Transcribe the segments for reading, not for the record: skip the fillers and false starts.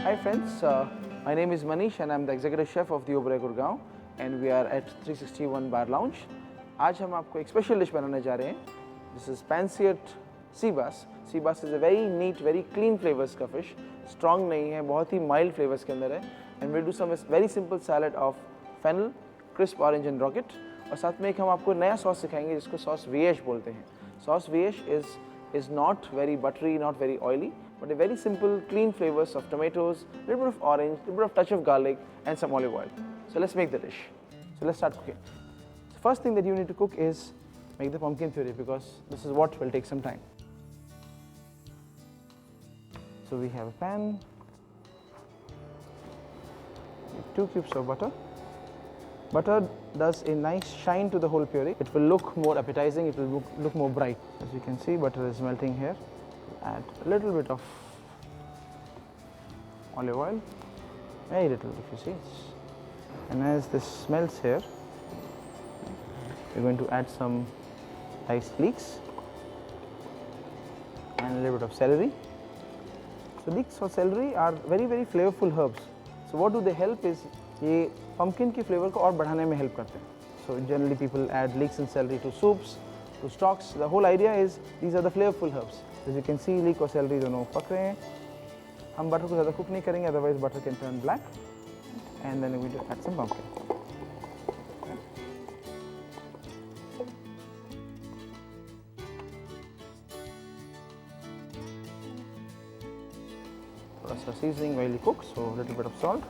Hi friends, my name is Manish and I'm the executive chef of the Oberoi Gurgaon and we are at 361 Bar Lounge. आज हम आपको एक special dish बनाने जा रहे हैं. This is Pan-Seared sea bass. Sea bass is a very neat, very clean flavors का fish. Strong नहीं है, बहुत ही mild flavors के अंदर है. And we'll do some very simple salad of fennel, crisp orange and rocket. और साथ में एक हम आपको नया सॉस सिखाएंगे जिसको सॉस वियेश बोलते हैं. सॉस वियेश is not very buttery, not very oily, but a very simple, clean flavors of tomatoes, a little bit of orange, a little bit of touch of garlic, and some olive oil. So let's make the dish. So let's start cooking. The first thing that you need to cook is make the pumpkin puree because this is what will take some time. So we have a pan, 2 cubes of butter. Butter does a nice shine to the whole puree. It will look more appetizing, it will look more bright. As you can see, butter is melting here. Add a little bit of olive oil, very little if you see. And as this melts here, we're going to add some diced leeks and a little bit of celery. So leeks or celery are very flavorful herbs. So what do they help is ये pumpkin की flavor को और बढ़ाने में help करते हैं. So generally people add leeks and celery to soups, to stocks. The whole idea is these are the flavorful herbs. As you can see, leek और celery दोनों पक रहे हैं. हम butter को ज़्यादा cook नहीं करेंगे, otherwise butter can turn black. And then we're going to add some pumpkin. थोड़ा सा seasoning while you cook, so a little bit of salt.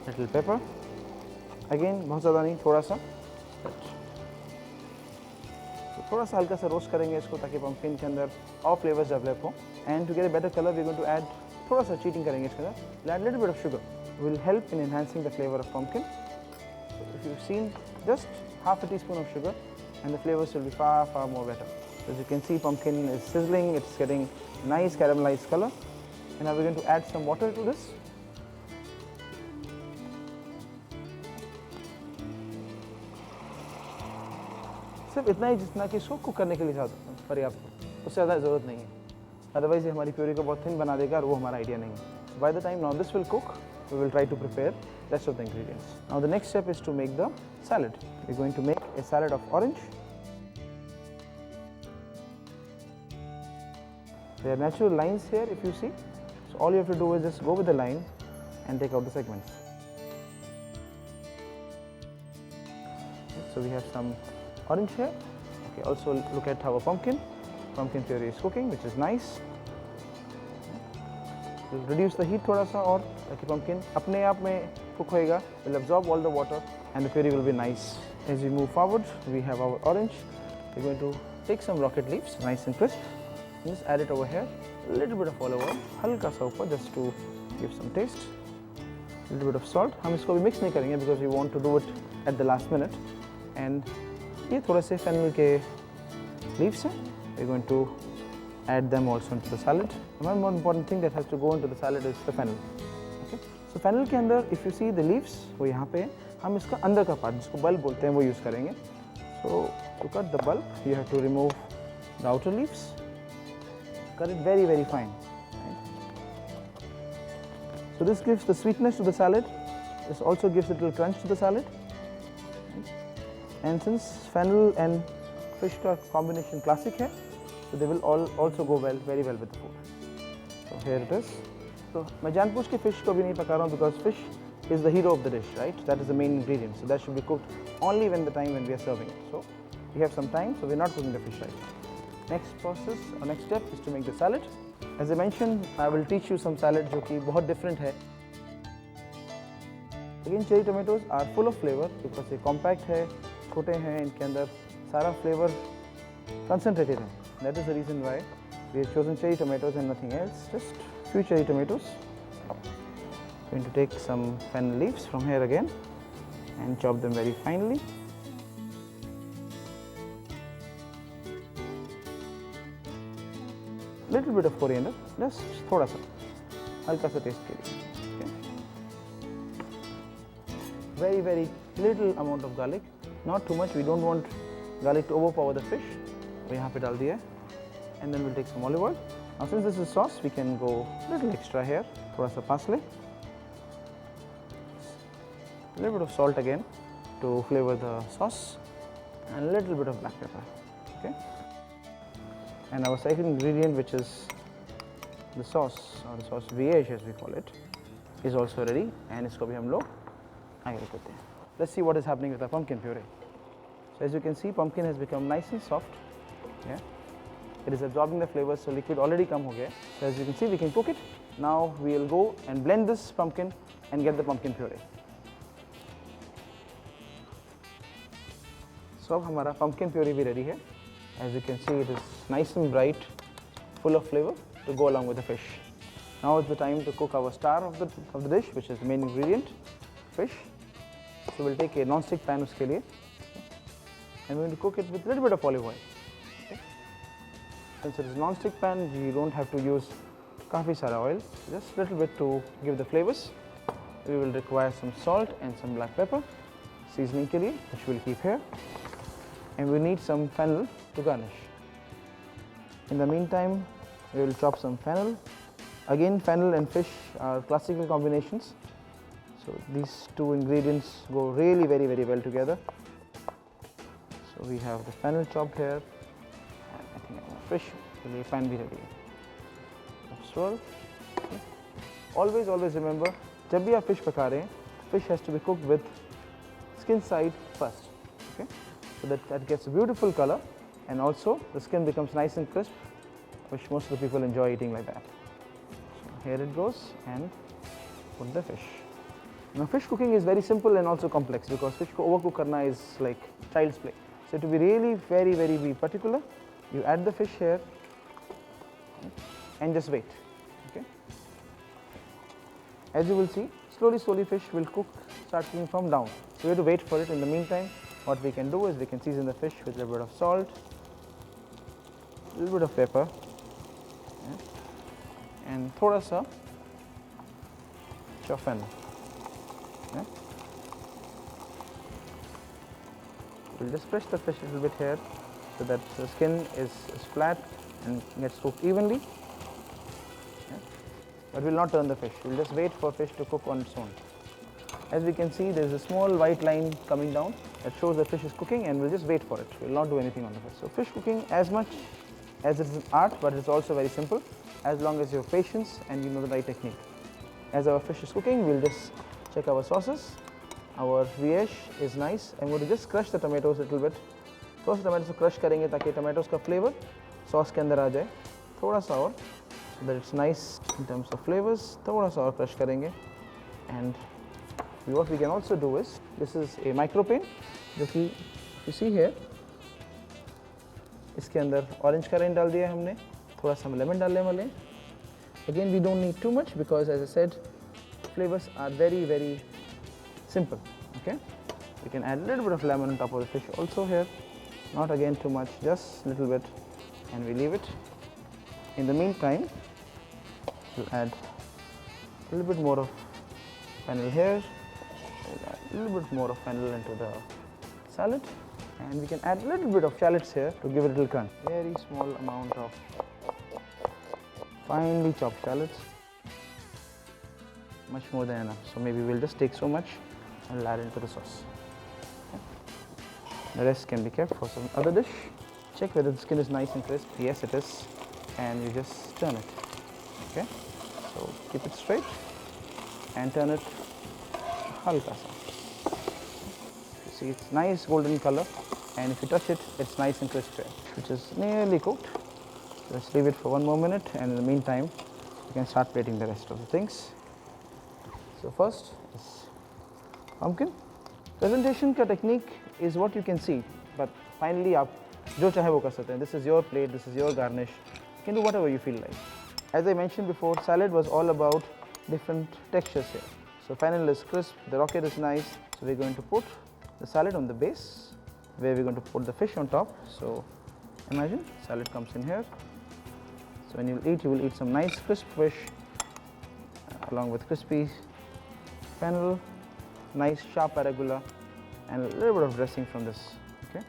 Little pepper, again बहुत ज़्यादा नहीं, थोड़ा सा. तो थोड़ा सा हल्का सा रोस्ट करेंगे इसको ताकि pumpkin के अंदर और flavors develop हो. And to get a better color, we're going to add थोड़ा सा cheating करेंगे इसके अंदर. We'll add a little bit of sugar. Will help in enhancing the flavor of pumpkin. So if you've seen, just half a teaspoon of sugar, and the flavors will be far more better. So as you can see, pumpkin is sizzling. It's getting nice caramelized color. And now we're going to add some water to this. सिर्फ इतना ही जितना कि इसको cook करने के लिए पर्याप्त हो, उससे ज़्यादा ज़रूरत नहीं है. अदरवाइज ये हमारी प्यूरी को बहुत थिन बना देगा और वो हमारा आइडिया नहीं है. By the time now this will cook, we will try to prepare rest of the ingredients. Now the next step is to make the salad. We are going to make a salad of orange. There are natural lines here if you see. So all you have to do is just go with the line and take out the segments. So we have some orange here. Okay, also look at our pumpkin puree is cooking, which is nice. We'll reduce the heat थोड़ा सा और ताकि pumpkin अपने आप में cook होएगा, will absorb all the water and the puree will be nice. As we move forward, we have our orange. We're going to take some rocket leaves, nice and crisp. Just add it over here. A little bit of olive oil, हल्का सा ऊपर, just to give some taste. A little bit of salt. हम इसको भी mix नहीं करेंगे because we want to do it at the last minute. And ये थोड़े से fennel के leaves हैं. We're going to add them also into the salad. The one more important thing that has to go into the salad is the fennel. Okay? So fennel के अंदर if you see the leaves, वो यहाँ पे हम इसका अंदर का part जिसको bulb बोलते हैं वो use करेंगे. So to cut the bulb, you have to remove the outer leaves. Cut it very fine. Right? So this gives the sweetness to the salad. This also gives a little crunch to the salad. And since fennel and fish का combination classic है, so they will also go very well with the food. So here it is. So मैं जानबूझ के fish को भी नहीं पका रहा हूँ because fish is the hero of the dish, right? That is the main ingredient. So that should be cooked only when we are serving it. So we have some time, so we're not cooking the fish right now. Next process or next step is to make the salad. As I mentioned, I will teach you some salad जो कि बहुत different है. Again, cherry tomatoes are full of flavor because ये compact है, छोटे हैं, इनके अंदर सारा flavor concentrated है. That is the reason why we have chosen cherry tomatoes and nothing else. Just few cherry tomatoes. Going to take some fennel leaves from here again and chop them very finely. Little bit of coriander, just थोड़ा सा, हल्का सा taste के लिए. Very little amount of garlic, not too much. We don't want garlic to overpower the fish. तो यहाँ पे डाल दिया है. And then we'll take some olive oil. Now since this is sauce, we can go a little extra here. Thoda sa parsley, a little bit of salt again to flavor the sauce, and a little bit of black pepper. Okay. And our second ingredient, which is the sauce or the sauce VH as we call it, is also ready. And isko bhi hum log aage rakte hain. Let's see what is happening with the pumpkin puree. So as you can see, pumpkin has become nice and soft. Yeah, it is absorbing the flavors, so liquid already come ho gaya. So as you can see, we can cook it. Now we will go and blend this pumpkin and get the pumpkin puree. So अब हमारा pumpkin puree भी ready है. As you can see, it is nice and bright, full of flavor to go along with the fish. Now is the time to cook our star of the dish, which is the main ingredient, fish. So we'll take a non-stick pan uske liye, and we're going to cook it with a little bit of olive oil. Okay. Since it is non-stick pan, you don't have to use काफ़ी सारा oil, just a little bit to give the flavors. We will require some salt and some black pepper, seasoning के लिए, which we'll keep here, and we need some fennel to garnish. In the meantime, we will chop some fennel. Again, fennel and fish are classical combinations, so these two ingredients go really very well together. So we have the fennel chopped here, and I think our fish will be pan bhi ready. Swirl. Okay. Always remember, जब भी आप fish पका रहे हैं, fish has to be cooked with skin side first. Okay, so that gets a beautiful color, and also the skin becomes nice and crisp, which most of the people enjoy eating like that. So here it goes, and put the fish. Now fish cooking is very simple and also complex, because fish को overcook करना is like child's play. So to be really very be particular, you add the fish here and just wait. Okay. As you will see, slowly fish will cook, start cooking from down. So we have to wait for it. In the meantime, what we can do is we can season the fish with a little bit of salt, a little bit of pepper, and thoda sa fennel. Yeah. We'll just press the fish a little bit here so that the skin is flat and gets cooked evenly. Yeah. But we'll not turn the fish. We'll just wait for fish to cook on its own. As we can see, there is a small white line coming down that shows the fish is cooking, and we'll just wait for it. We'll not do anything on the fish. So fish cooking, as much as it's an art, but it's also very simple, as long as you have patience and you know the right technique. As our fish is cooking, we'll just check our sauces. Our VH is nice. I'm going to just crush the tomatoes a little bit. थोड़ा सा tomatoes को crush करेंगे ताकि tomatoes का flavor sauce के अंदर आ जाए. थोड़ा सा और, so that it's nice in terms of flavors. थोड़ा सा और crush करेंगे. And what we can also do is, this is a micro pane, जो कि you see here, इसके अंदर orange का rind डाल दिया हमने, थोड़ा सा lemon डालने वाले. Again, we don't need too much, because as I said, flavors are very simple. Okay, we can add a little bit of lemon on top of the fish also here, not again too much, just a little bit, and we leave it. In the meantime, we'll add a little bit more of fennel here, we'll add a little bit more of fennel into the salad, and we can add a little bit of shallots here to give it a little crunch. Very small amount of finely chopped shallots, much more than enough. So maybe we'll just take so much and we'll add it into the sauce. Okay. The rest can be kept for some other dish. Check whether the skin is nice and crisp. Yes, it is, and you just turn it. Okay, so keep it straight and turn it halka sa. You see, it's nice golden color, and if you touch it, it's nice and crisp here, which is nearly cooked. Just leave it for 1 more minute, and in the meantime, you can start plating the rest of the things. So first is pumpkin. Presentation ka technique is what you can see, but finally आप जो चाहे वो कर सकते हैं. This is your plate, this is your garnish. You can do whatever you feel like. As I mentioned before, salad was all about different textures here. So fennel is crisp, the rocket is nice. So we're going to put the salad on the base, where we're going to put the fish on top. So imagine salad comes in here. So when you will eat some nice crisp fish along with crispy fennel, nice sharp arugula, and a little bit of dressing from this. Okay,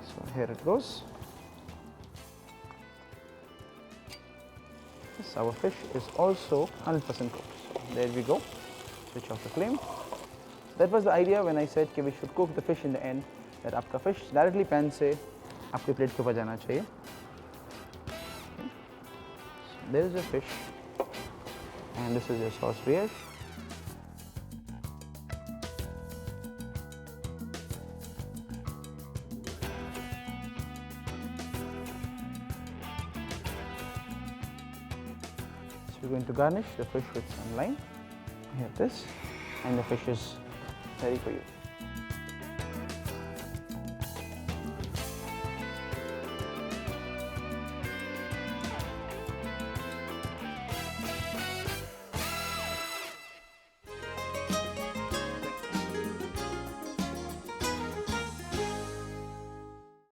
so here it goes. Yes, our fish is also 100% cooked. So there we go. Switch off the flame. That was the idea when I said कि we should cook the fish in the end. That आपका fish directly pan से आपके plate के ऊपर जाना चाहिए. So there is your fish, and this is your sauce brioche. So we're going to garnish the fish with some lime. I have this, and the fish is ready for you.